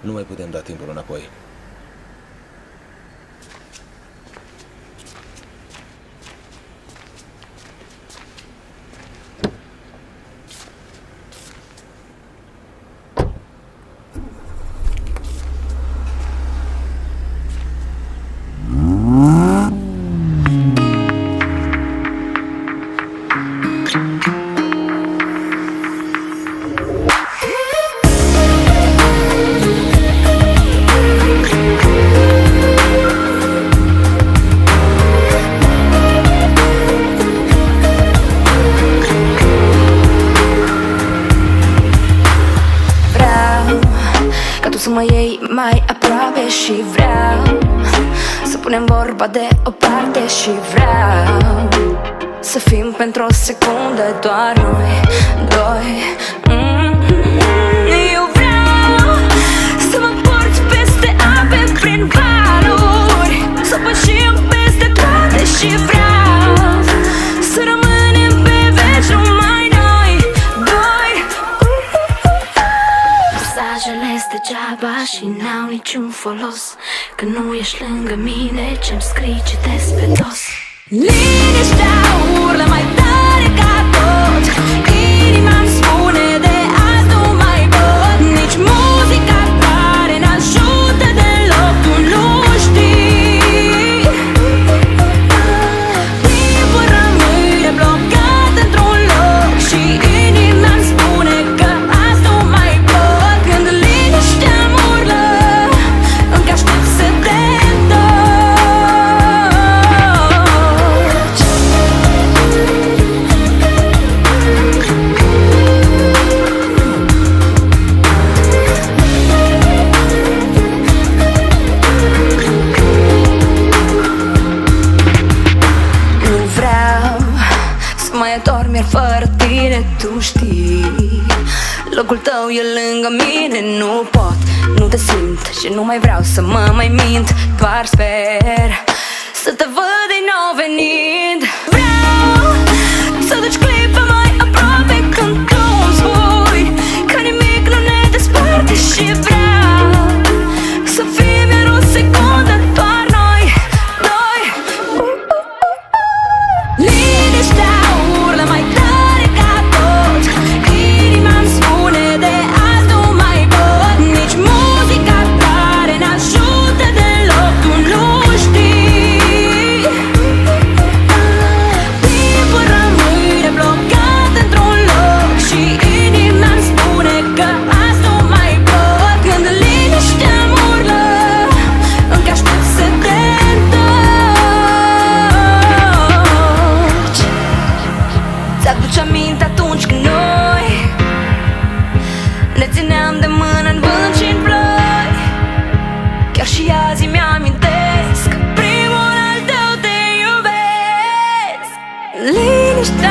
Nu mai putem da timpul înapoi. Să mă iei mai aproape și vreau să punem vorba de o parte și vreau să fim pentru o secundă doar noi doi. Eu vreau să mă porți peste ape prin valuri, să pășim peste toate și vreau să rămânem pe veci numai noi doi. Mesajele-s degeaba și n-au niciun folos, că nu ești lângă mine, ce-mi scrii, citesc pe dos. Liniștea urlă mai tare ca tot, inima-mi spune de azi nu mai pot. Nici muzica tare n-ajută deloc, tu nu știi. Timpul rămâne blocat într-un loc și inima-mi spune că azi nu mai pot. Când liniștea-mi urlă, încă aștept să te mai dormi iar fără tine, tu știi. Locul tău e lângă mine, nu pot, nu te simt și nu mai vreau să mă mai mint. Doar sper să te văd din nou venind. Vreau să duci clipa mai aproape când tu îmi spui că nimic nu ne desparte și vreau să fim iar o secundă doar noi doi. Liniștea urlă mai tare ca tot, inima-mi spune de azi nu mai pot. Nici muzica tare n-ajută deloc, tu nu știi. Timpul rămâne blocat într-un loc și inima-mi spune că azi nu mai pot. Când liniștea-mi urlă, încă aștept să te întorci. Ți-aduce aminte atunci când noi ne țineam de mână în vânt și în ploi. Chiar și azi mi-amintesc, primul al tău te iubesc. Liniștea